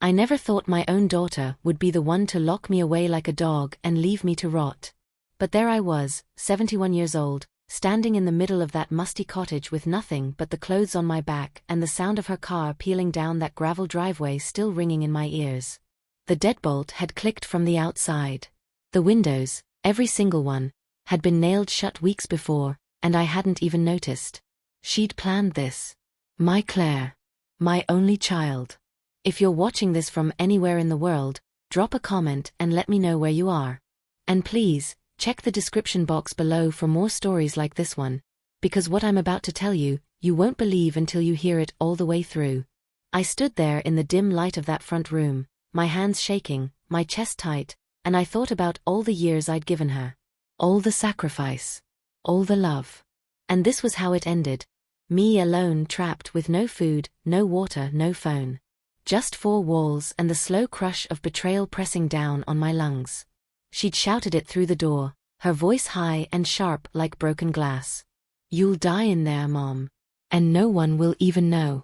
I never thought my own daughter would be the one to lock me away like a dog and leave me to rot. But there I was, 71 years old, standing in the middle of that musty cottage with nothing but the clothes on my back and the sound of her car peeling down that gravel driveway still ringing in my ears. The deadbolt had clicked from the outside. The windows, every single one, had been nailed shut weeks before, and I hadn't even noticed. She'd planned this. My Claire. My only child. If you're watching this from anywhere in the world, drop a comment and let me know where you are. And please, check the description box below for more stories like this one, because what I'm about to tell you, you won't believe until you hear it all the way through. I stood there in the dim light of that front room, my hands shaking, my chest tight, and I thought about all the years I'd given her. All the sacrifice. All the love. And this was how it ended. Me alone, trapped with no food, no water, no phone. Just four walls and the slow crush of betrayal pressing down on my lungs. She'd shouted it through the door, her voice high and sharp like broken glass. "You'll die in there, Mom. And no one will even know."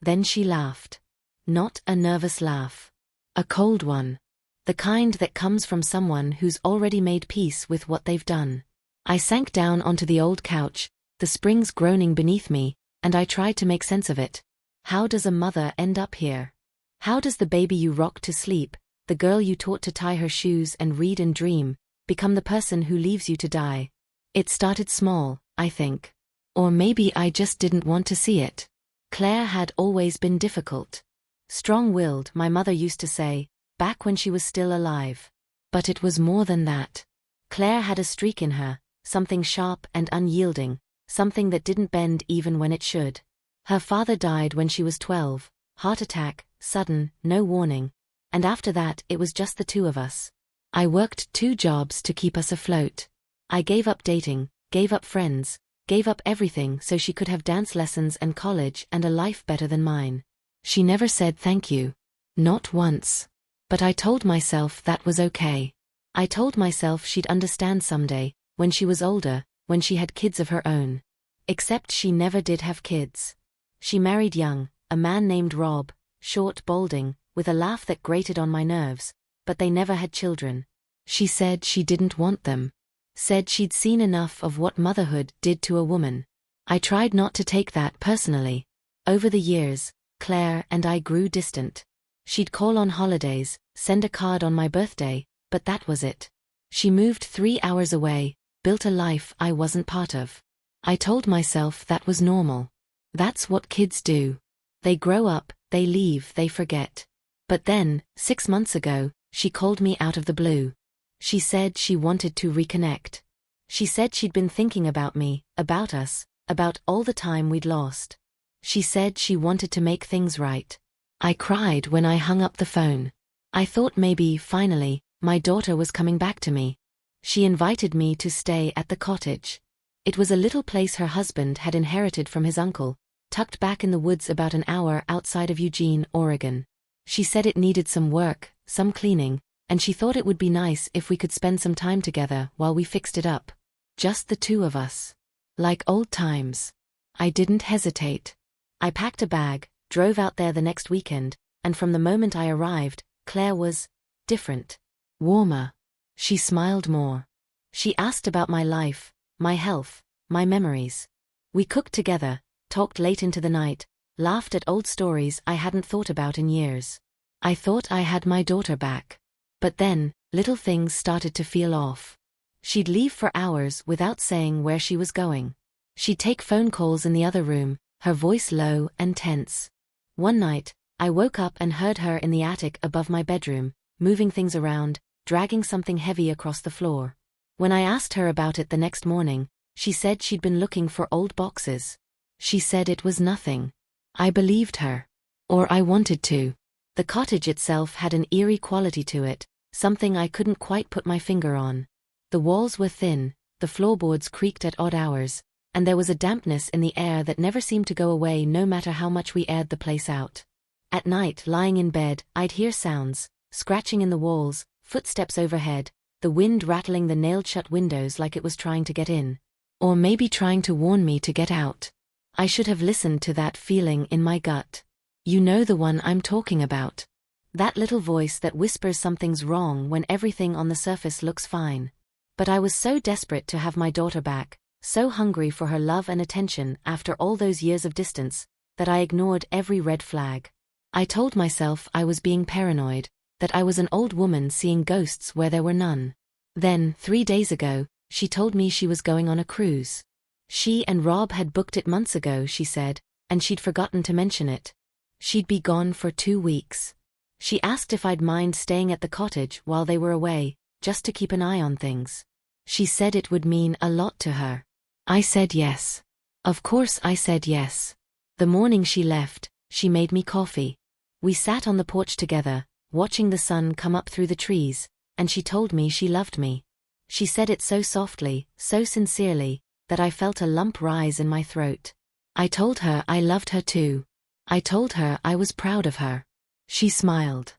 Then she laughed. Not a nervous laugh. A cold one. The kind that comes from someone who's already made peace with what they've done. I sank down onto the old couch, the springs groaning beneath me, and I tried to make sense of it. How does a mother end up here? How does the baby you rocked to sleep, the girl you taught to tie her shoes and read and dream, become the person who leaves you to die? It started small, I think. Or maybe I just didn't want to see it. Claire had always been difficult. Strong-willed, my mother used to say, back when she was still alive. But it was more than that. Claire had a streak in her, something sharp and unyielding, something that didn't bend even when it should. Her father died when she was 12, heart attack, sudden, no warning, and after that it was just the two of us. I worked 2 jobs to keep us afloat. I gave up dating, gave up friends, gave up everything so she could have dance lessons and college and a life better than mine. She never said thank you. Not once. But I told myself that was okay. I told myself she'd understand someday, when she was older, when she had kids of her own. Except she never did have kids. She married young, a man named Rob, short, balding, with a laugh that grated on my nerves, but they never had children. She said she didn't want them. Said she'd seen enough of what motherhood did to a woman. I tried not to take that personally. Over the years, Claire and I grew distant. She'd call on holidays, send a card on my birthday, but that was it. She moved 3 hours away, built a life I wasn't part of. I told myself that was normal. That's what kids do. They grow up, they leave, they forget. But then, 6 months ago, she called me out of the blue. She said she wanted to reconnect. She said she'd been thinking about me, about us, about all the time we'd lost. She said she wanted to make things right. I cried when I hung up the phone. I thought maybe, finally, my daughter was coming back to me. She invited me to stay at the cottage. It was a little place her husband had inherited from his uncle, tucked back in the woods about an hour outside of Eugene, Oregon. She said it needed some work, some cleaning, and she thought it would be nice if we could spend some time together while we fixed it up. Just the two of us. Like old times. I didn't hesitate. I packed a bag, drove out there the next weekend, and from the moment I arrived, Claire was different. Warmer. She smiled more. She asked about my life, my health, my memories. We cooked together, talked late into the night, laughed at old stories I hadn't thought about in years. I thought I had my daughter back. But then, little things started to feel off. She'd leave for hours without saying where she was going. She'd take phone calls in the other room, her voice low and tense. One night, I woke up and heard her in the attic above my bedroom, moving things around, dragging something heavy across the floor. When I asked her about it the next morning, she said she'd been looking for old boxes. She said it was nothing. I believed her. Or I wanted to. The cottage itself had an eerie quality to it, something I couldn't quite put my finger on. The walls were thin, the floorboards creaked at odd hours, and there was a dampness in the air that never seemed to go away no matter how much we aired the place out. At night, lying in bed, I'd hear sounds, scratching in the walls, footsteps overhead, the wind rattling the nailed-shut windows like it was trying to get in. Or maybe trying to warn me to get out. I should have listened to that feeling in my gut. You know the one I'm talking about. That little voice that whispers something's wrong when everything on the surface looks fine. But I was so desperate to have my daughter back, so hungry for her love and attention after all those years of distance, that I ignored every red flag. I told myself I was being paranoid, that I was an old woman seeing ghosts where there were none. Then, 3 days ago, she told me she was going on a cruise. She and Rob had booked it months ago, she said, and she'd forgotten to mention it. She'd be gone for 2 weeks. She asked if I'd mind staying at the cottage while they were away, just to keep an eye on things. She said it would mean a lot to her. I said yes. Of course I said yes. The morning she left, she made me coffee. We sat on the porch together, watching the sun come up through the trees, and she told me she loved me. She said it so softly, so sincerely, that I felt a lump rise in my throat. I told her I loved her too. I told her I was proud of her. She smiled.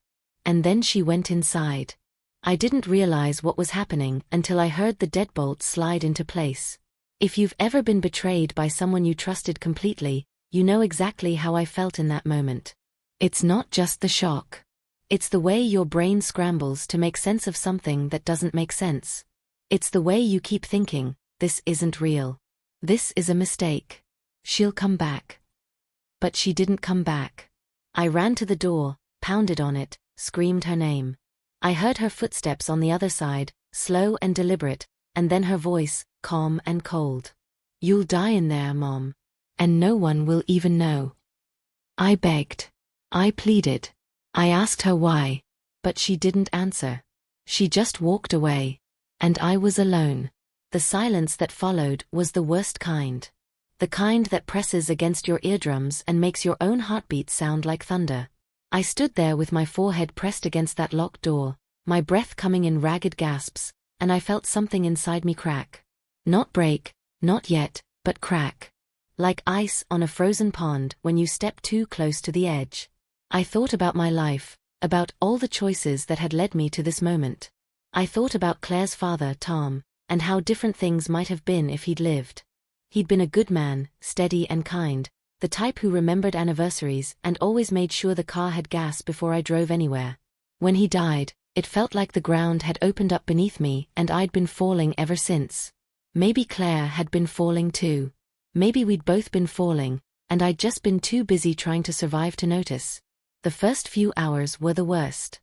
And then she went inside. I didn't realize what was happening until I heard the deadbolt slide into place. If you've ever been betrayed by someone you trusted completely, you know exactly how I felt in that moment. It's not just the shock. It's the way your brain scrambles to make sense of something that doesn't make sense. It's the way you keep thinking, this isn't real. This is a mistake. She'll come back. But she didn't come back. I ran to the door, pounded on it, screamed her name. I heard her footsteps on the other side, slow and deliberate, and then her voice, calm and cold. You'll die in there, Mom. And no one will even know. I begged. I pleaded. I asked her why. But she didn't answer. She just walked away. And I was alone. The silence that followed was the worst kind. The kind that presses against your eardrums and makes your own heartbeat sound like thunder. I stood there with my forehead pressed against that locked door, my breath coming in ragged gasps, and I felt something inside me crack. Not break, not yet, but crack. Like ice on a frozen pond when you step too close to the edge. I thought about my life, about all the choices that had led me to this moment. I thought about Claire's father, Tom, and how different things might have been if he'd lived. He'd been a good man, steady and kind, the type who remembered anniversaries and always made sure the car had gas before I drove anywhere. When he died, it felt like the ground had opened up beneath me and I'd been falling ever since. Maybe Claire had been falling too. Maybe we'd both been falling, and I'd just been too busy trying to survive to notice. The first few hours were the worst.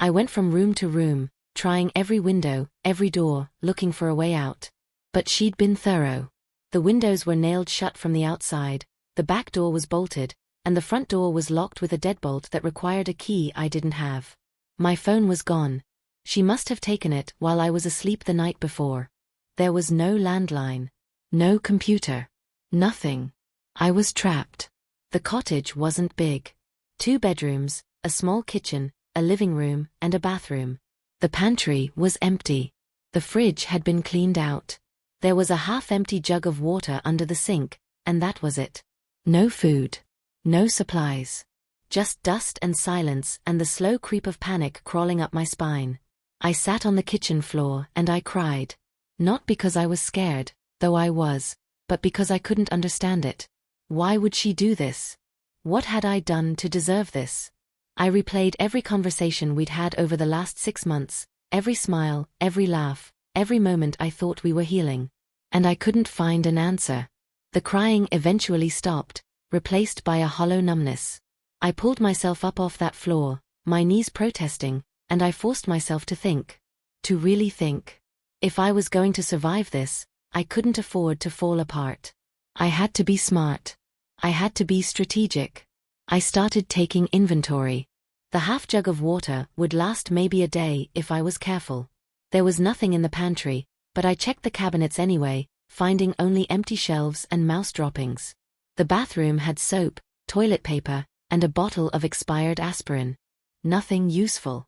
I went from room to room, trying every window, every door, looking for a way out. But she'd been thorough. The windows were nailed shut from the outside, the back door was bolted, and the front door was locked with a deadbolt that required a key I didn't have. My phone was gone. She must have taken it while I was asleep the night before. There was no landline. No computer. Nothing. I was trapped. The cottage wasn't big. 2 bedrooms, a small kitchen, a living room, and a bathroom. The pantry was empty. The fridge had been cleaned out. There was a half-empty jug of water under the sink, and that was it. No food. No supplies. Just dust and silence and the slow creep of panic crawling up my spine. I sat on the kitchen floor and I cried. Not because I was scared, though I was, but because I couldn't understand it. Why would she do this? What had I done to deserve this? I replayed every conversation we'd had over the last 6 months, every smile, every laugh, every moment I thought we were healing. And I couldn't find an answer. The crying eventually stopped, replaced by a hollow numbness. I pulled myself up off that floor, my knees protesting, and I forced myself to think. To really think. If I was going to survive this, I couldn't afford to fall apart. I had to be smart. I had to be strategic. I started taking inventory. The half jug of water would last maybe a day if I was careful. There was nothing in the pantry, but I checked the cabinets anyway, finding only empty shelves and mouse droppings. The bathroom had soap, toilet paper, and a bottle of expired aspirin. Nothing useful.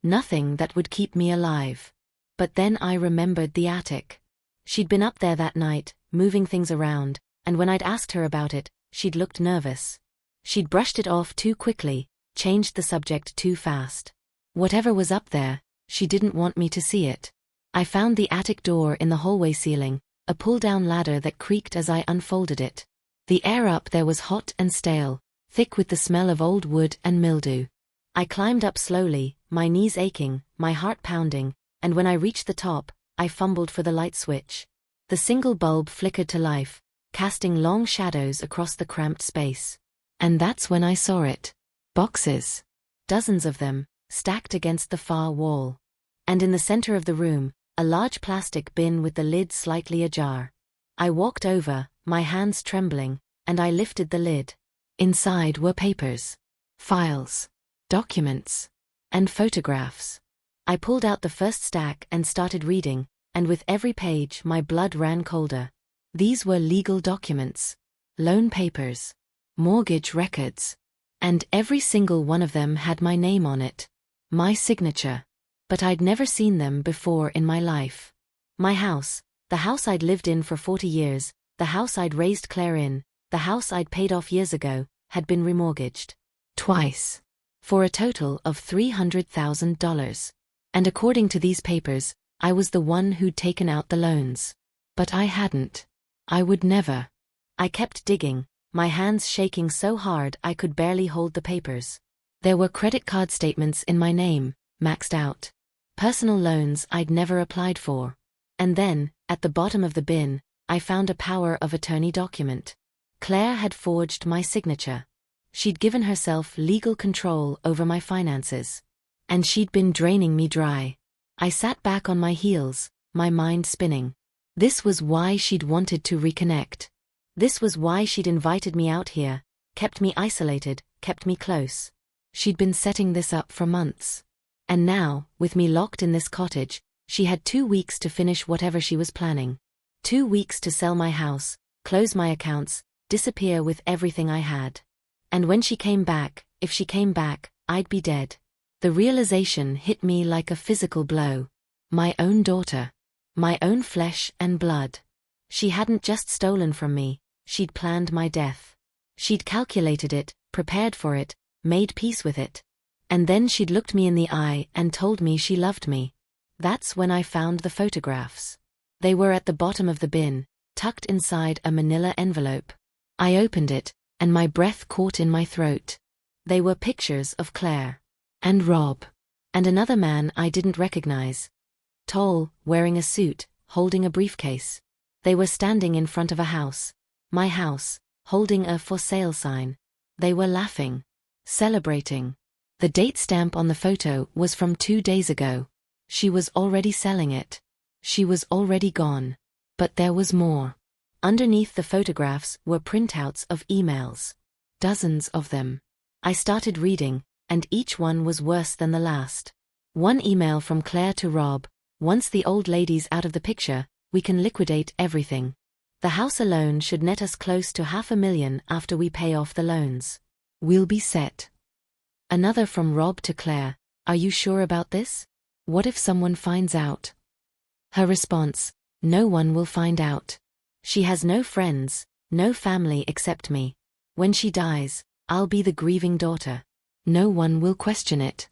Nothing that would keep me alive. But then I remembered the attic. She'd been up there that night, moving things around, and when I'd asked her about it, she'd looked nervous. She'd brushed it off too quickly, changed the subject too fast. Whatever was up there, she didn't want me to see it. I found the attic door in the hallway ceiling, a pull-down ladder that creaked as I unfolded it. The air up there was hot and stale, thick with the smell of old wood and mildew. I climbed up slowly, my knees aching, my heart pounding, and when I reached the top, I fumbled for the light switch. The single bulb flickered to life, casting long shadows across the cramped space. And that's when I saw it. Boxes. Dozens of them, stacked against the far wall. And in the center of the room, a large plastic bin with the lid slightly ajar. I walked over, my hands trembling, and I lifted the lid. Inside were papers, files, documents, and photographs. I pulled out the first stack and started reading, and with every page my blood ran colder. These were legal documents, loan papers, mortgage records, and every single one of them had my name on it, my signature. But I'd never seen them before in my life. My house, the house I'd lived in for 40 years, the house I'd raised Claire in, the house I'd paid off years ago, had been remortgaged. Twice. For a total of $300,000. And according to these papers, I was the one who'd taken out the loans. But I hadn't. I would never. I kept digging, my hands shaking so hard I could barely hold the papers. There were credit card statements in my name, maxed out. Personal loans I'd never applied for. And then, at the bottom of the bin, I found a power of attorney document. Claire had forged my signature. She'd given herself legal control over my finances. And she'd been draining me dry. I sat back on my heels, my mind spinning. This was why she'd wanted to reconnect. This was why she'd invited me out here, kept me isolated, kept me close. She'd been setting this up for months. And now, with me locked in this cottage, she had 2 weeks to finish whatever she was planning. 2 weeks to sell my house, close my accounts, disappear with everything I had. And when she came back, if she came back, I'd be dead. The realization hit me like a physical blow. My own daughter. My own flesh and blood. She hadn't just stolen from me, she'd planned my death. She'd calculated it, prepared for it, made peace with it. And then she'd looked me in the eye and told me she loved me. That's when I found the photographs. They were at the bottom of the bin, tucked inside a manila envelope. I opened it, and my breath caught in my throat. They were pictures of Claire. And Rob. And another man I didn't recognize. Tall, wearing a suit, holding a briefcase. They were standing in front of a house. My house, holding a for sale sign. They were laughing. Celebrating. The date stamp on the photo was from 2 days ago. She was already selling it. She was already gone. But there was more. Underneath the photographs were printouts of emails. Dozens of them. I started reading, and each one was worse than the last. One email from Claire to Rob: once the old lady's out of the picture, we can liquidate everything. The house alone should net us close to $500,000 after we pay off the loans. We'll be set. Another from Rob to Claire: are you sure about this? What if someone finds out? Her response: no one will find out. She has no friends, no family except me. When she dies, I'll be the grieving daughter. No one will question it.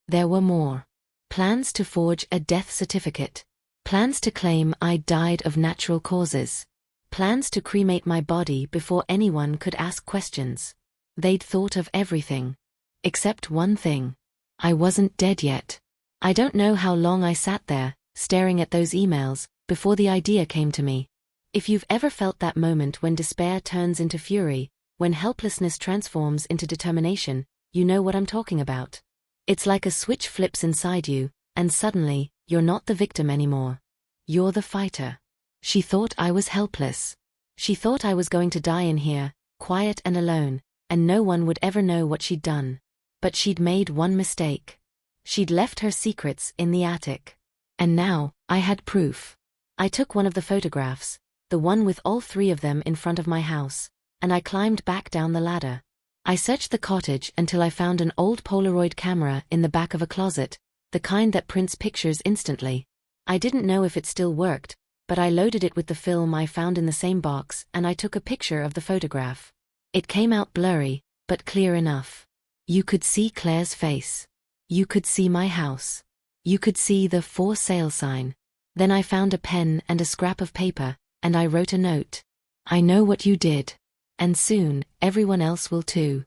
There were more. Plans to forge a death certificate. Plans to claim I died of natural causes. Plans to cremate my body before anyone could ask questions. They'd thought of everything. Except one thing. I wasn't dead yet. I don't know how long I sat there, staring at those emails, before the idea came to me. If you've ever felt that moment when despair turns into fury, when helplessness transforms into determination, you know what I'm talking about. It's like a switch flips inside you, and suddenly, you're not the victim anymore. You're the fighter. She thought I was helpless. She thought I was going to die in here, quiet and alone, and no one would ever know what she'd done. But she'd made one mistake. She'd left her secrets in the attic. And now, I had proof. I took one of the photographs, the one with all 3 of them in front of my house, and I climbed back down the ladder. I searched the cottage until I found an old Polaroid camera in the back of a closet, the kind that prints pictures instantly. I didn't know if it still worked, but I loaded it with the film I found in the same box and I took a picture of the photograph. It came out blurry, but clear enough. You could see Claire's face. You could see my house. You could see the for sale sign. Then I found a pen and a scrap of paper, and I wrote a note. I know what you did. And soon, everyone else will too.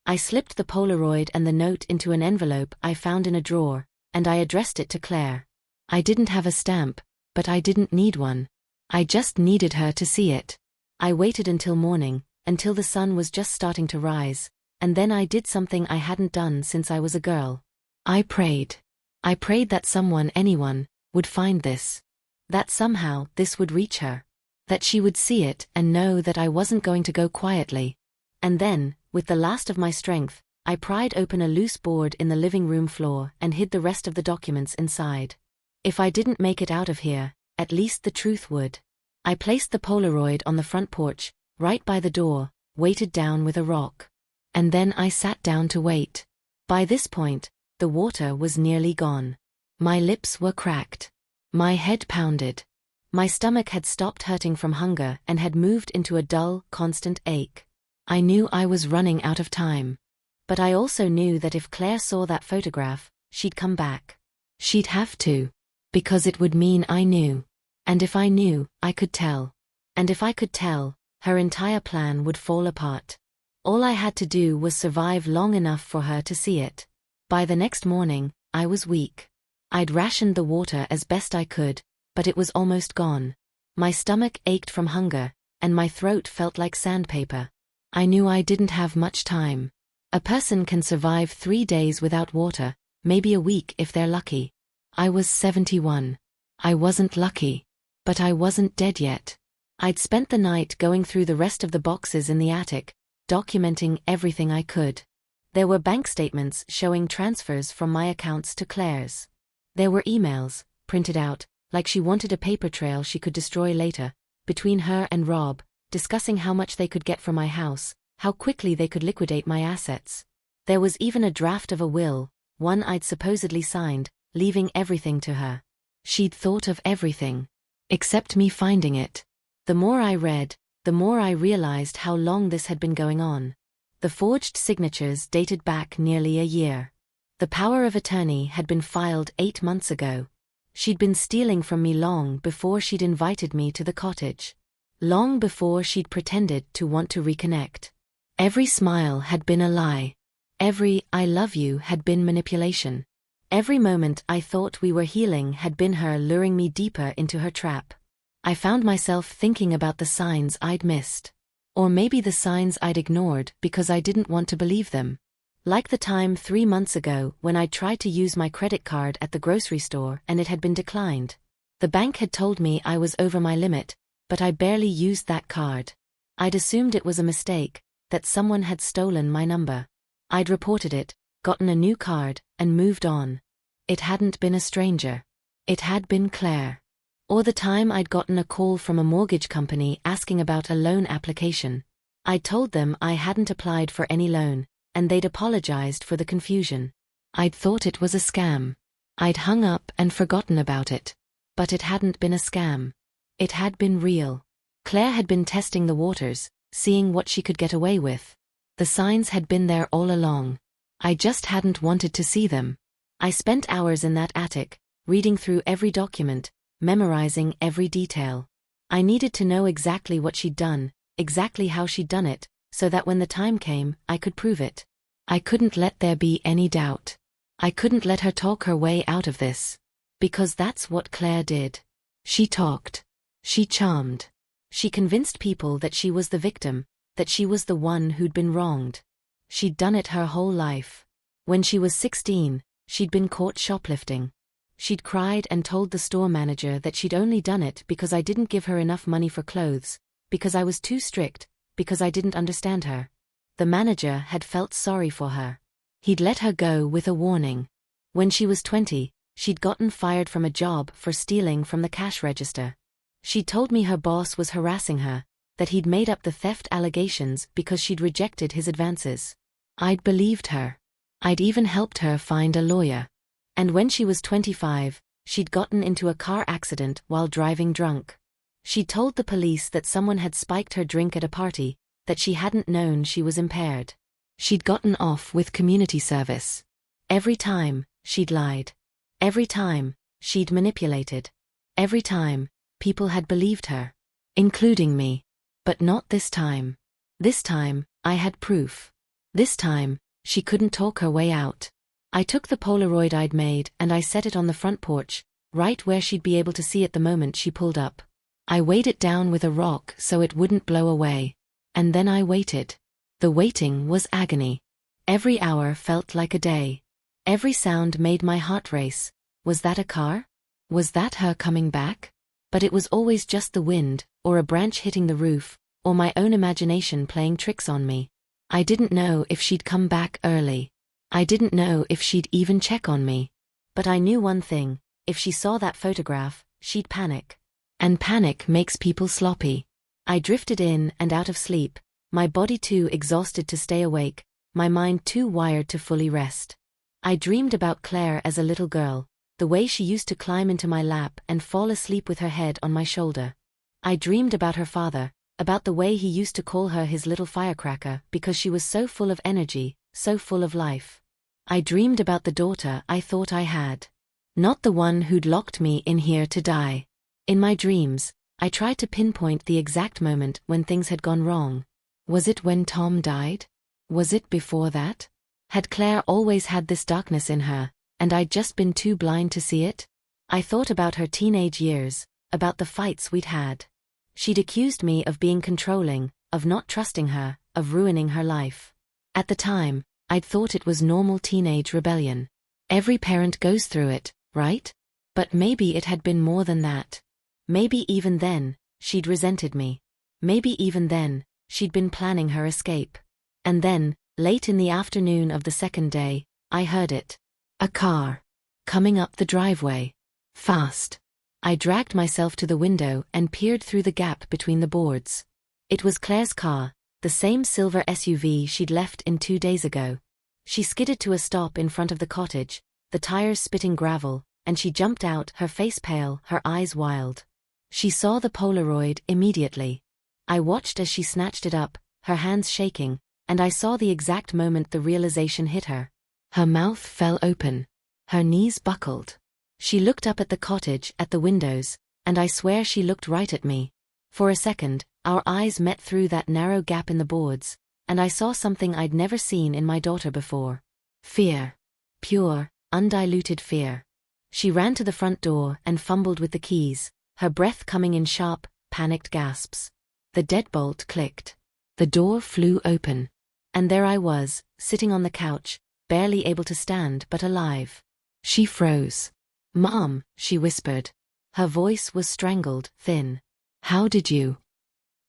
I slipped the Polaroid and the note into an envelope I found in a drawer, and I addressed it to Claire. I didn't have a stamp, but I didn't need one. I just needed her to see it. I waited until morning, until the sun was just starting to rise, and then I did something I hadn't done since I was a girl. I prayed. I prayed that someone, anyone, would find this. That somehow this would reach her. That she would see it and know that I wasn't going to go quietly. And then, with the last of my strength, I pried open a loose board in the living room floor and hid the rest of the documents inside. If I didn't make it out of here, at least the truth would. I placed the Polaroid on the front porch, right by the door, weighted down with a rock. And then I sat down to wait. By this point, the water was nearly gone. My lips were cracked. My head pounded. My stomach had stopped hurting from hunger and had moved into a dull, constant ache. I knew I was running out of time. But I also knew that if Claire saw that photograph, she'd come back. She'd have to. Because it would mean I knew. And if I knew, I could tell. And if I could tell, her entire plan would fall apart. All I had to do was survive long enough for her to see it. By the next morning, I was weak. I'd rationed the water as best I could, but it was almost gone. My stomach ached from hunger, and my throat felt like sandpaper. I knew I didn't have much time. A person can survive 3 days without water, maybe a week if they're lucky. I was 71. I wasn't lucky. But I wasn't dead yet. I'd spent the night going through the rest of the boxes in the attic, documenting everything I could. There were bank statements showing transfers from my accounts to Claire's. There were emails, printed out, like she wanted a paper trail she could destroy later, between her and Rob, discussing how much they could get for my house, how quickly they could liquidate my assets. There was even a draft of a will, one I'd supposedly signed, leaving everything to her. She'd thought of everything. Except me finding it. The more I read, the more I realized how long this had been going on. The forged signatures dated back nearly a year. The power of attorney had been filed 8 months ago. She'd been stealing from me long before she'd invited me to the cottage. Long before she'd pretended to want to reconnect. Every smile had been a lie. Every "I love you" had been manipulation. Every moment I thought we were healing had been her luring me deeper into her trap. I found myself thinking about the signs I'd missed. Or maybe the signs I'd ignored because I didn't want to believe them. Like the time 3 months ago when I tried to use my credit card at the grocery store and it had been declined. The bank had told me I was over my limit, but I barely used that card. I'd assumed it was a mistake, that someone had stolen my number. I'd reported it, gotten a new card, and moved on. It hadn't been a stranger. It had been Claire. Or the time I'd gotten a call from a mortgage company asking about a loan application. I'd told them I hadn't applied for any loan, and they'd apologized for the confusion. I'd thought it was a scam. I'd hung up and forgotten about it. But it hadn't been a scam. It had been real. Claire had been testing the waters, seeing what she could get away with. The signs had been there all along. I just hadn't wanted to see them. I spent hours in that attic, reading through every document, memorizing every detail. I needed to know exactly what she'd done, exactly how she'd done it, so that when the time came, I could prove it. I couldn't let there be any doubt. I couldn't let her talk her way out of this. Because that's what Claire did. She talked. She charmed. She convinced people that she was the victim, that she was the one who'd been wronged. She'd done it her whole life. When she was 16, she'd been caught shoplifting. She'd cried and told the store manager that she'd only done it because I didn't give her enough money for clothes, because I was too strict, because I didn't understand her. The manager had felt sorry for her. He'd let her go with a warning. When she was 20, she'd gotten fired from a job for stealing from the cash register. She'd told me her boss was harassing her, that he'd made up the theft allegations because she'd rejected his advances. I'd believed her. I'd even helped her find a lawyer. And when she was 25, she'd gotten into a car accident while driving drunk. She'd told the police that someone had spiked her drink at a party, that she hadn't known she was impaired. She'd gotten off with community service. Every time, she'd lied. Every time, she'd manipulated. Every time, people had believed her. Including me. But not this time. This time, I had proof. This time, she couldn't talk her way out. I took the Polaroid I'd made and I set it on the front porch, right where she'd be able to see it the moment she pulled up. I weighed it down with a rock so it wouldn't blow away. And then I waited. The waiting was agony. Every hour felt like a day. Every sound made my heart race. Was that a car? Was that her coming back? But it was always just the wind, or a branch hitting the roof, or my own imagination playing tricks on me. I didn't know if she'd come back early. I didn't know if she'd even check on me. But I knew one thing: if she saw that photograph, she'd panic. And panic makes people sloppy. I drifted in and out of sleep, my body too exhausted to stay awake, my mind too wired to fully rest. I dreamed about Claire as a little girl, the way she used to climb into my lap and fall asleep with her head on my shoulder. I dreamed about her father, about the way he used to call her his little firecracker because she was so full of energy, so full of life. I dreamed about the daughter I thought I had. Not the one who'd locked me in here to die. In my dreams, I tried to pinpoint the exact moment when things had gone wrong. Was it when Tom died? Was it before that? Had Claire always had this darkness in her, and I'd just been too blind to see it? I thought about her teenage years, about the fights we'd had. She'd accused me of being controlling, of not trusting her, of ruining her life. At the time, I'd thought it was normal teenage rebellion. Every parent goes through it, right? But maybe it had been more than that. Maybe even then, she'd resented me. Maybe even then, she'd been planning her escape. And then, late in the afternoon of the second day, I heard it. A car. Coming up the driveway. Fast. I dragged myself to the window and peered through the gap between the boards. It was Claire's car, the same silver SUV she'd left in 2 days ago. She skidded to a stop in front of the cottage, the tires spitting gravel, and she jumped out, her face pale, her eyes wild. She saw the Polaroid immediately. I watched as she snatched it up, her hands shaking, and I saw the exact moment the realization hit her. Her mouth fell open. Her knees buckled. She looked up at the cottage, at the windows, and I swear she looked right at me. For a second, our eyes met through that narrow gap in the boards, and I saw something I'd never seen in my daughter before. Fear. Pure, undiluted fear. She ran to the front door and fumbled with the keys, her breath coming in sharp, panicked gasps. The deadbolt clicked. The door flew open. And there I was, sitting on the couch, barely able to stand but alive. She froze. "Mom," she whispered. Her voice was strangled, thin. "How did you?"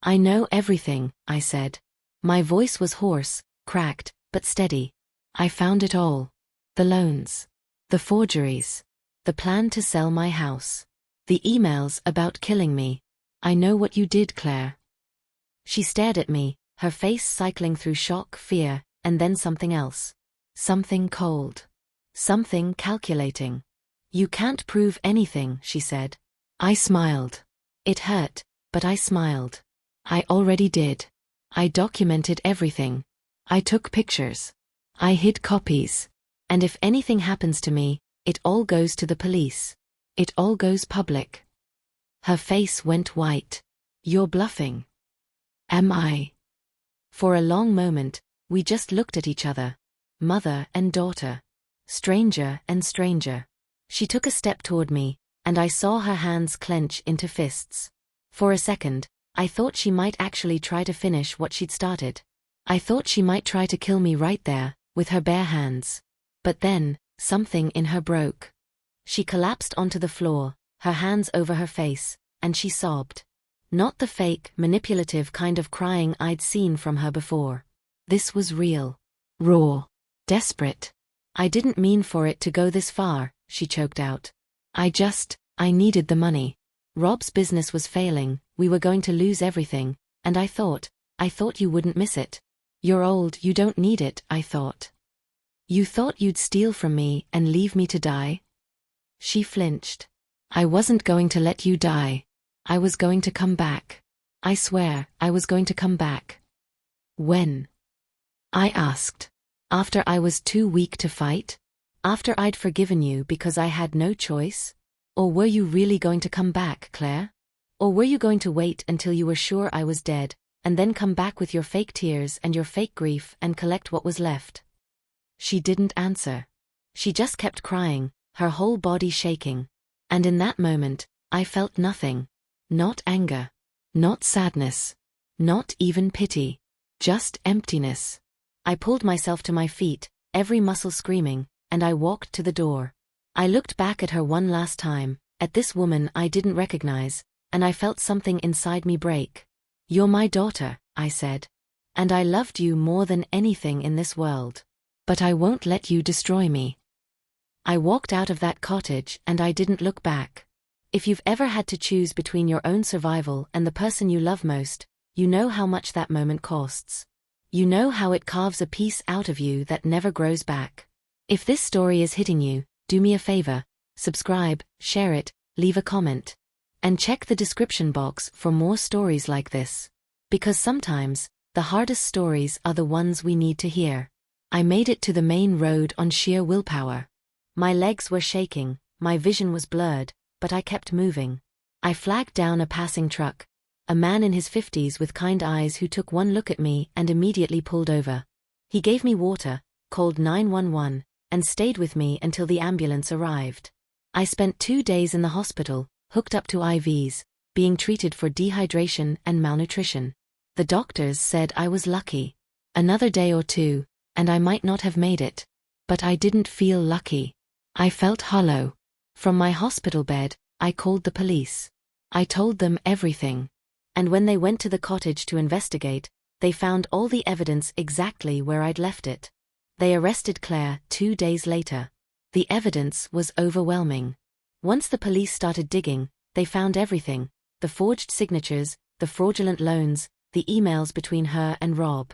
"I know everything," I said. My voice was hoarse, cracked, but steady. "I found it all. The loans. The forgeries. The plan to sell my house. The emails about killing me. I know what you did, Claire." She stared at me, her face cycling through shock, fear, and then something else. Something cold. Something calculating. "You can't prove anything," she said. I smiled. It hurt, but I smiled. "I already did. I documented everything. I took pictures. I hid copies. And if anything happens to me, it all goes to the police. It all goes public." Her face went white. "You're bluffing." "Am I?" For a long moment, we just looked at each other. Mother and daughter. Stranger and stranger. She took a step toward me, and I saw her hands clench into fists. For a second, I thought she might actually try to finish what she'd started. I thought she might try to kill me right there, with her bare hands. But then, something in her broke. She collapsed onto the floor, her hands over her face, and she sobbed. Not the fake, manipulative kind of crying I'd seen from her before. This was real. Raw. Desperate. "I didn't mean for it to go this far," she choked out. I needed the money. Rob's business was failing, we were going to lose everything, and I thought you wouldn't miss it. You're old, you don't need it, I thought. You thought you'd steal from me and leave me to die?" She flinched. "I wasn't going to let you die. I was going to come back. I swear, I was going to come back." "When?" I asked. "After I was too weak to fight? After I'd forgiven you because I had no choice? Or were you really going to come back, Claire? Or were you going to wait until you were sure I was dead, and then come back with your fake tears and your fake grief and collect what was left?" She didn't answer. She just kept crying, her whole body shaking. And in that moment, I felt nothing. Not anger. Not sadness. Not even pity. Just emptiness. I pulled myself to my feet, every muscle screaming, and I walked to the door. I looked back at her one last time, at this woman I didn't recognize, and I felt something inside me break. "You're my daughter," I said. "And I loved you more than anything in this world. But I won't let you destroy me." I walked out of that cottage and I didn't look back. If you've ever had to choose between your own survival and the person you love most, you know how much that moment costs. You know how it carves a piece out of you that never grows back. If this story is hitting you, do me a favor, subscribe, share it, leave a comment. And check the description box for more stories like this. Because sometimes, the hardest stories are the ones we need to hear. I made it to the main road on sheer willpower. My legs were shaking, my vision was blurred, but I kept moving. I flagged down a passing truck, a man in his 50s with kind eyes who took one look at me and immediately pulled over. He gave me water, called 911, and stayed with me until the ambulance arrived. I spent 2 days in the hospital, hooked up to IVs, being treated for dehydration and malnutrition. The doctors said I was lucky. Another day or two, and I might not have made it. But I didn't feel lucky. I felt hollow. From my hospital bed, I called the police. I told them everything. And when they went to the cottage to investigate, they found all the evidence exactly where I'd left it. They arrested Claire 2 days later. The evidence was overwhelming. Once the police started digging, they found everything: the forged signatures, the fraudulent loans, the emails between her and Rob.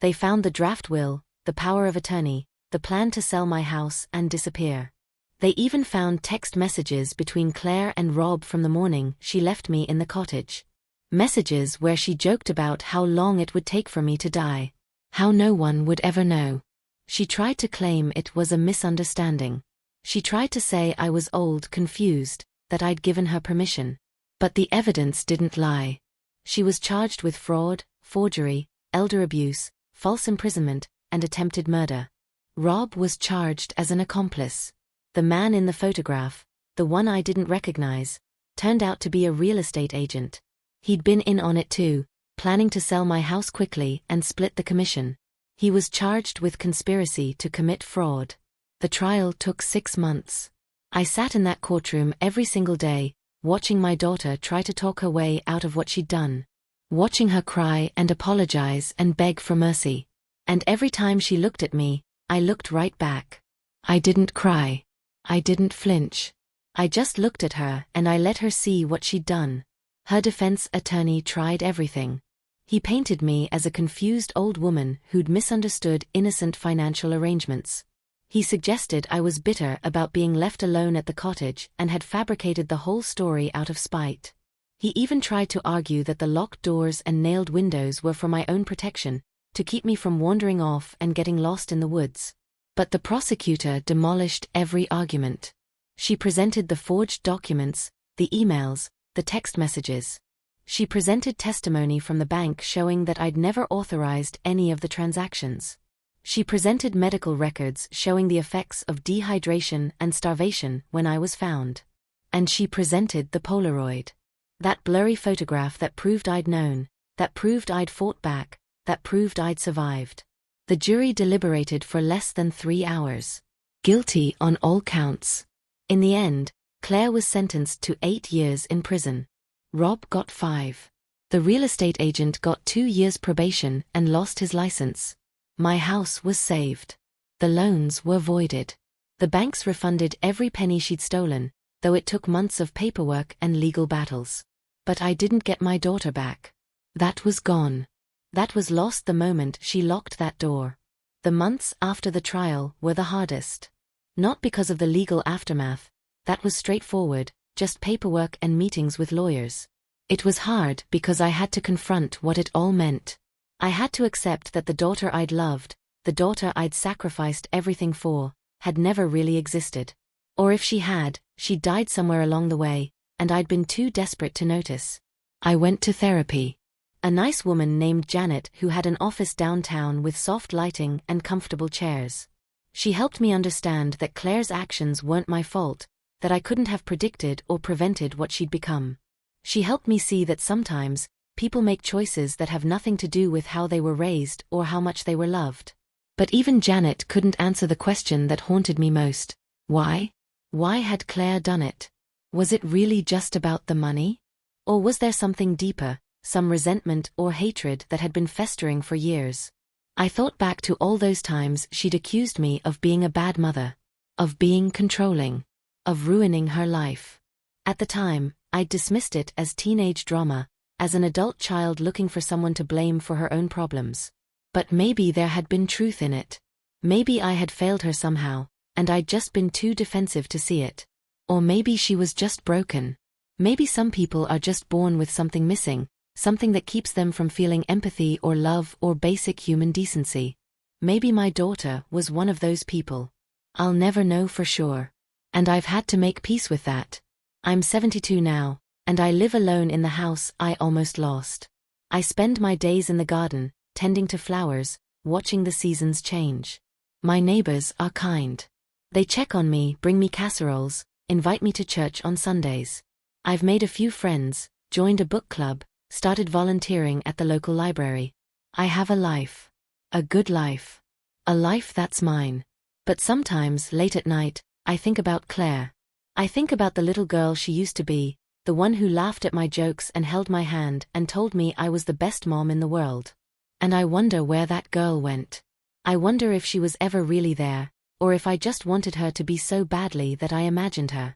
They found the draft will, the power of attorney, the plan to sell my house and disappear. They even found text messages between Claire and Rob from the morning she left me in the cottage. Messages where she joked about how long it would take for me to die. How no one would ever know. She tried to claim it was a misunderstanding. She tried to say I was old, confused, that I'd given her permission. But the evidence didn't lie. She was charged with fraud, forgery, elder abuse, false imprisonment, and attempted murder. Rob was charged as an accomplice. The man in the photograph, the one I didn't recognize, turned out to be a real estate agent. He'd been in on it too, planning to sell my house quickly and split the commission. He was charged with conspiracy to commit fraud. The trial took 6 months. I sat in that courtroom every single day, watching my daughter try to talk her way out of what she'd done. Watching her cry and apologize and beg for mercy. And every time she looked at me, I looked right back. I didn't cry. I didn't flinch. I just looked at her and I let her see what she'd done. Her defense attorney tried everything. He painted me as a confused old woman who'd misunderstood innocent financial arrangements. He suggested I was bitter about being left alone at the cottage and had fabricated the whole story out of spite. He even tried to argue that the locked doors and nailed windows were for my own protection, to keep me from wandering off and getting lost in the woods. But the prosecutor demolished every argument. She presented the forged documents, the emails, the text messages. She presented testimony from the bank showing that I'd never authorized any of the transactions. She presented medical records showing the effects of dehydration and starvation when I was found. And she presented the Polaroid. That blurry photograph that proved I'd known, that proved I'd fought back, that proved I'd survived. The jury deliberated for less than 3 hours. Guilty on all counts. In the end, Claire was sentenced to 8 years in prison. Rob got 5. The real estate agent got 2 years probation and lost his license. My house was saved. The loans were voided. The banks refunded every penny she'd stolen, though it took months of paperwork and legal battles. But I didn't get my daughter back. That was gone. That was lost the moment she locked that door. The months after the trial were the hardest. Not because of the legal aftermath. That was straightforward, just paperwork and meetings with lawyers. It was hard because I had to confront what it all meant. I had to accept that the daughter I'd loved, the daughter I'd sacrificed everything for, had never really existed. Or if she had, she'd died somewhere along the way, and I'd been too desperate to notice. I went to therapy. A nice woman named Janet who had an office downtown with soft lighting and comfortable chairs. She helped me understand that Claire's actions weren't my fault, that I couldn't have predicted or prevented what she'd become. She helped me see that sometimes, people make choices that have nothing to do with how they were raised or how much they were loved. But even Janet couldn't answer the question that haunted me most. Why? Why had Claire done it? Was it really just about the money? Or was there something deeper, some resentment or hatred that had been festering for years? I thought back to all those times she'd accused me of being a bad mother, of being controlling, of ruining her life. At the time, I'd dismissed it as teenage drama, as an adult child looking for someone to blame for her own problems. But maybe there had been truth in it. Maybe I had failed her somehow, and I'd just been too defensive to see it. Or maybe she was just broken. Maybe some people are just born with something missing, something that keeps them from feeling empathy or love or basic human decency. Maybe my daughter was one of those people. I'll never know for sure. And I've had to make peace with that. I'm 72 now, and I live alone in the house I almost lost. I spend my days in the garden, tending to flowers, watching the seasons change. My neighbors are kind. They check on me, bring me casseroles, invite me to church on Sundays. I've made a few friends, joined a book club, started volunteering at the local library. I have a life. A good life. A life that's mine. But sometimes, late at night, I think about Claire. I think about the little girl she used to be, the one who laughed at my jokes and held my hand and told me I was the best mom in the world. And I wonder where that girl went. I wonder if she was ever really there, or if I just wanted her to be so badly that I imagined her.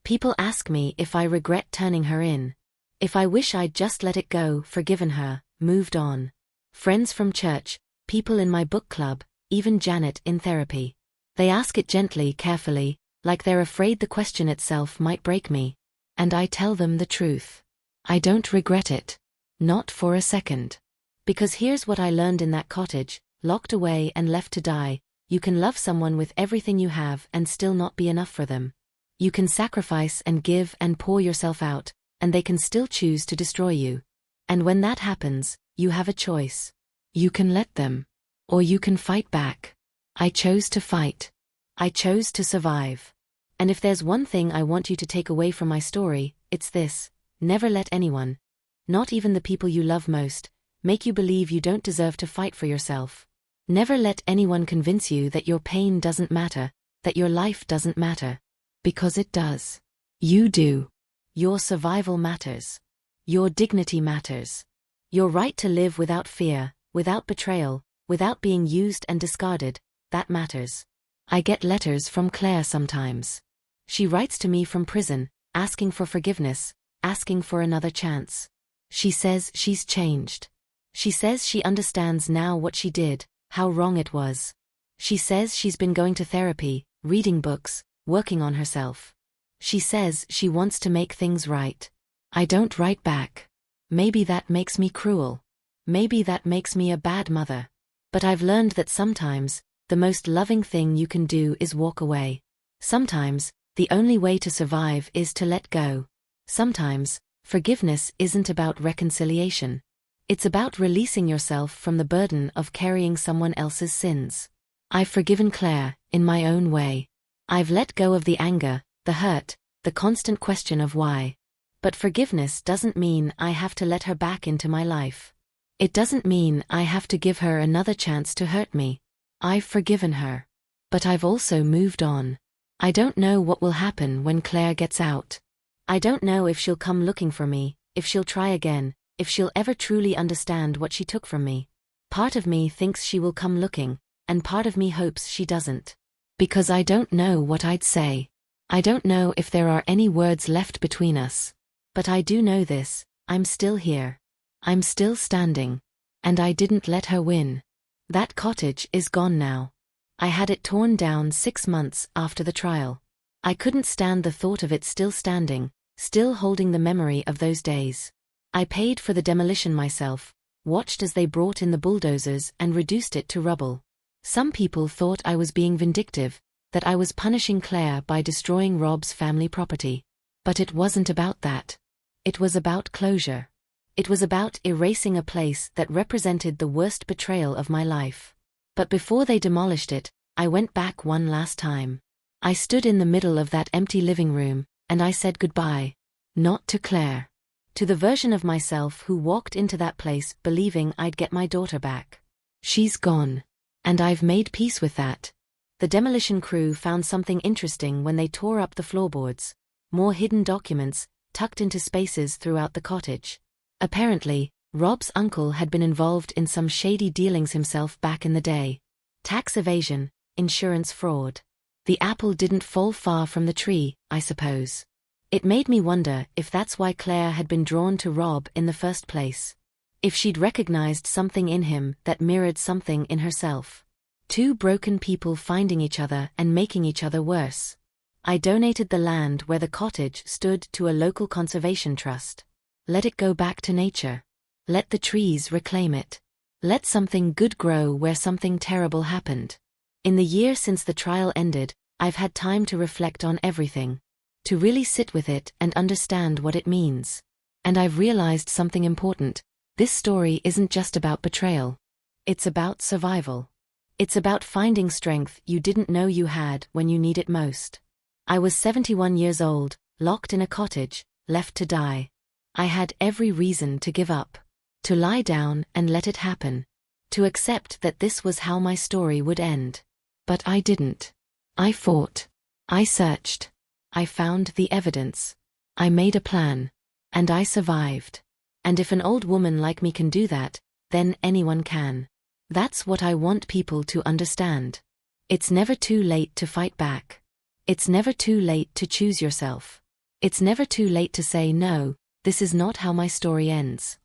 People ask me if I regret turning her in. If I wish I'd just let it go, forgiven her, moved on. Friends from church, people in my book club, even Janet in therapy. They ask it gently, carefully, like they're afraid the question itself might break me. And I tell them the truth. I don't regret it. Not for a second. Because here's what I learned in that cottage, locked away and left to die: you can love someone with everything you have and still not be enough for them. You can sacrifice and give and pour yourself out, and they can still choose to destroy you. And when that happens, you have a choice. You can let them. Or you can fight back. I chose to fight. I chose to survive. And if there's one thing I want you to take away from my story, it's this: never let anyone, not even the people you love most, make you believe you don't deserve to fight for yourself. Never let anyone convince you that your pain doesn't matter, that your life doesn't matter. Because it does. You do. Your survival matters. Your dignity matters. Your right to live without fear, without betrayal, without being used and discarded, that matters. I get letters from Claire sometimes. She writes to me from prison, asking for forgiveness, asking for another chance. She says she's changed. She says she understands now what she did, how wrong it was. She says she's been going to therapy, reading books, working on herself. She says she wants to make things right. I don't write back. Maybe that makes me cruel. Maybe that makes me a bad mother. But I've learned that sometimes, the most loving thing you can do is walk away. Sometimes, the only way to survive is to let go. Sometimes, forgiveness isn't about reconciliation. It's about releasing yourself from the burden of carrying someone else's sins. I've forgiven Claire, in my own way. I've let go of the anger, the hurt, the constant question of why. But forgiveness doesn't mean I have to let her back into my life. It doesn't mean I have to give her another chance to hurt me. I've forgiven her. But I've also moved on. I don't know what will happen when Claire gets out. I don't know if she'll come looking for me, if she'll try again, if she'll ever truly understand what she took from me. Part of me thinks she will come looking, and part of me hopes she doesn't. Because I don't know what I'd say. I don't know if there are any words left between us. But I do know this: I'm still here. I'm still standing. And I didn't let her win. That cottage is gone now. I had it torn down 6 months after the trial. I couldn't stand the thought of it still standing, still holding the memory of those days. I paid for the demolition myself, watched as they brought in the bulldozers and reduced it to rubble. Some people thought I was being vindictive, that I was punishing Claire by destroying Rob's family property. But it wasn't about that. It was about closure. It was about erasing a place that represented the worst betrayal of my life. But before they demolished it, I went back one last time. I stood in the middle of that empty living room, and I said goodbye. Not to Claire. To the version of myself who walked into that place believing I'd get my daughter back. She's gone. And I've made peace with that. The demolition crew found something interesting when they tore up the floorboards. More hidden documents, tucked into spaces throughout the cottage. Apparently, Rob's uncle had been involved in some shady dealings himself back in the day. Tax evasion, insurance fraud. The apple didn't fall far from the tree, I suppose. It made me wonder if that's why Claire had been drawn to Rob in the first place. If she'd recognized something in him that mirrored something in herself. Two broken people finding each other and making each other worse. I donated the land where the cottage stood to a local conservation trust. Let it go back to nature. Let the trees reclaim it. Let something good grow where something terrible happened. In the year since the trial ended, I've had time to reflect on everything. To really sit with it and understand what it means. And I've realized something important. This story isn't just about betrayal. It's about survival. It's about finding strength you didn't know you had when you need it most. I was 71 years old, locked in a cottage, left to die. I had every reason to give up. To lie down and let it happen. To accept that this was how my story would end. But I didn't. I fought. I searched. I found the evidence. I made a plan. And I survived. And if an old woman like me can do that, then anyone can. That's what I want people to understand. It's never too late to fight back. It's never too late to choose yourself. It's never too late to say no, this is not how my story ends.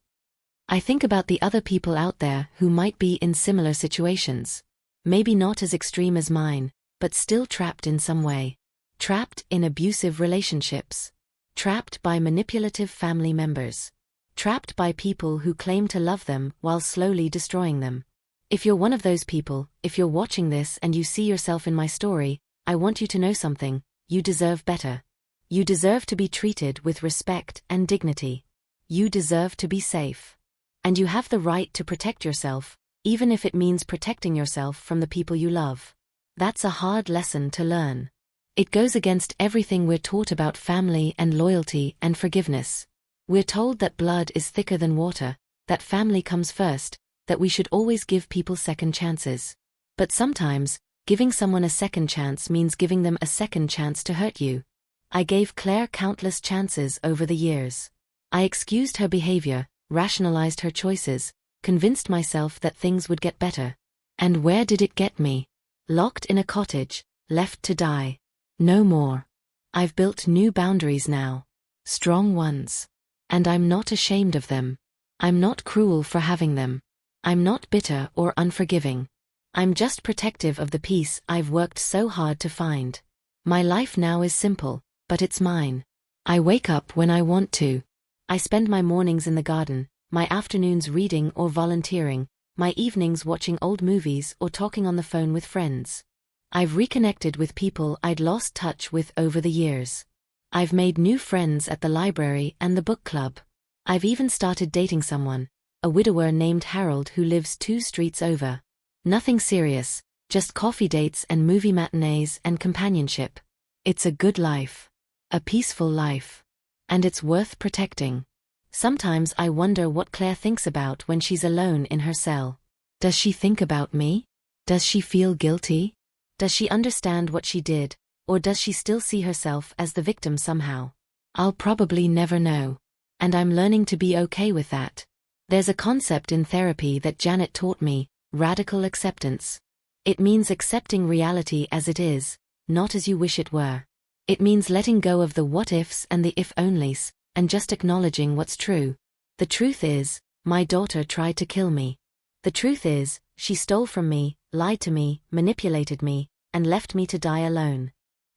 I think about the other people out there who might be in similar situations. Maybe not as extreme as mine, but still trapped in some way. Trapped in abusive relationships. Trapped by manipulative family members. Trapped by people who claim to love them while slowly destroying them. If you're one of those people, if you're watching this and you see yourself in my story, I want you to know something: you deserve better. You deserve to be treated with respect and dignity. You deserve to be safe. And you have the right to protect yourself, even if it means protecting yourself from the people you love. That's a hard lesson to learn. It goes against everything we're taught about family and loyalty and forgiveness. We're told that blood is thicker than water, that family comes first, that we should always give people second chances. But sometimes, giving someone a second chance means giving them a second chance to hurt you. I gave Claire countless chances over the years. I excused her behavior, rationalized her choices, convinced myself that things would get better. And where did it get me? Locked in a cottage, left to die. No more. I've built new boundaries now. Strong ones. And I'm not ashamed of them. I'm not cruel for having them. I'm not bitter or unforgiving. I'm just protective of the peace I've worked so hard to find. My life now is simple, but it's mine. I wake up when I want to. I spend my mornings in the garden, my afternoons reading or volunteering, my evenings watching old movies or talking on the phone with friends. I've reconnected with people I'd lost touch with over the years. I've made new friends at the library and the book club. I've even started dating someone, a widower named Harold who lives 2 streets over. Nothing serious, just coffee dates and movie matinees and companionship. It's a good life. A peaceful life. And it's worth protecting. Sometimes I wonder what Claire thinks about when she's alone in her cell. Does she think about me? Does she feel guilty? Does she understand what she did, or does she still see herself as the victim somehow? I'll probably never know. And I'm learning to be okay with that. There's a concept in therapy that Janet taught me, radical acceptance. It means accepting reality as it is, not as you wish it were. It means letting go of the what-ifs and the if-onlys, and just acknowledging what's true. The truth is, my daughter tried to kill me. The truth is, she stole from me, lied to me, manipulated me, and left me to die alone.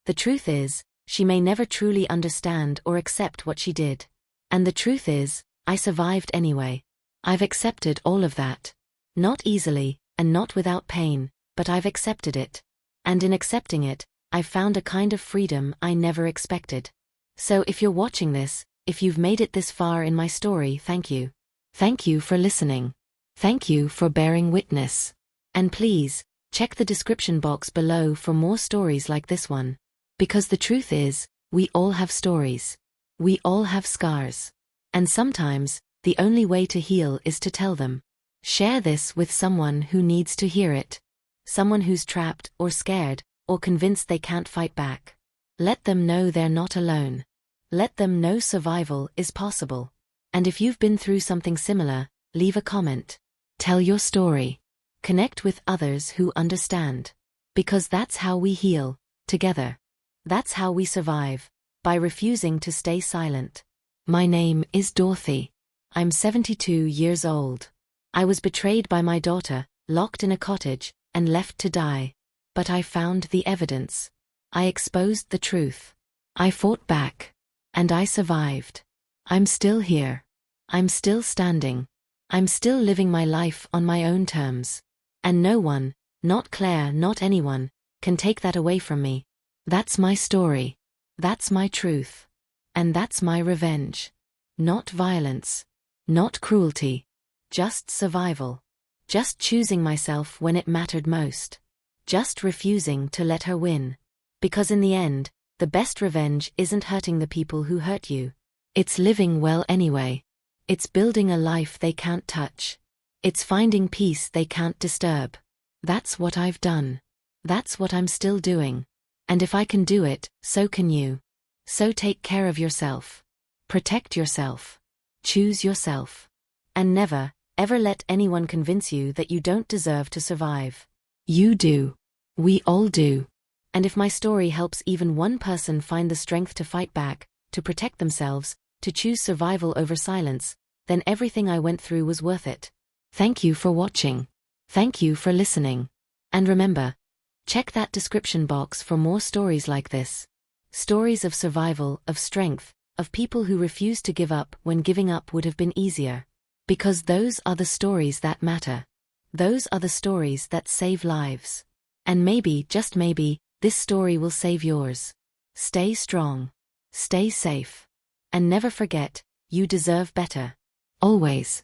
The truth is, she may never truly understand or accept what she did. And the truth is, I survived anyway. I've accepted all of that. Not easily, and not without pain, but I've accepted it. And in accepting it, I've found a kind of freedom I never expected. So if you're watching this, if you've made it this far in my story, thank you. Thank you for listening. Thank you for bearing witness. And please, check the description box below for more stories like this one. Because the truth is, we all have stories. We all have scars. And sometimes, the only way to heal is to tell them. Share this with someone who needs to hear it. Someone who's trapped or scared or convinced they can't fight back. Let them know they're not alone. Let them know survival is possible. And if you've been through something similar, leave a comment. Tell your story. Connect with others who understand. Because that's how we heal, together. That's how we survive, by refusing to stay silent. My name is Dorothy. I'm 72 years old. I was betrayed by my daughter, locked in a cottage, and left to die. But I found the evidence. I exposed the truth. I fought back. And I survived. I'm still here. I'm still standing. I'm still living my life on my own terms. And no one, not Claire, not anyone, can take that away from me. That's my story. That's my truth. And that's my revenge. Not violence. Not cruelty. Just survival. Just choosing myself when it mattered most. Just refusing to let her win. Because in the end, the best revenge isn't hurting the people who hurt you. It's living well anyway. It's building a life they can't touch. It's finding peace they can't disturb. That's what I've done. That's what I'm still doing. And if I can do it, so can you. So take care of yourself. Protect yourself. Choose yourself. And never, ever let anyone convince you that you don't deserve to survive. You do. We all do. And if my story helps even one person find the strength to fight back, to protect themselves, to choose survival over silence, then everything I went through was worth it. Thank you for watching. Thank you for listening. And remember, check that description box for more stories like this. Stories of survival, of strength, of people who refuse to give up when giving up would have been easier. Because those are the stories that matter. Those are the stories that save lives. And maybe, just maybe, this story will save yours. Stay strong. Stay safe. And never forget, you deserve better. Always.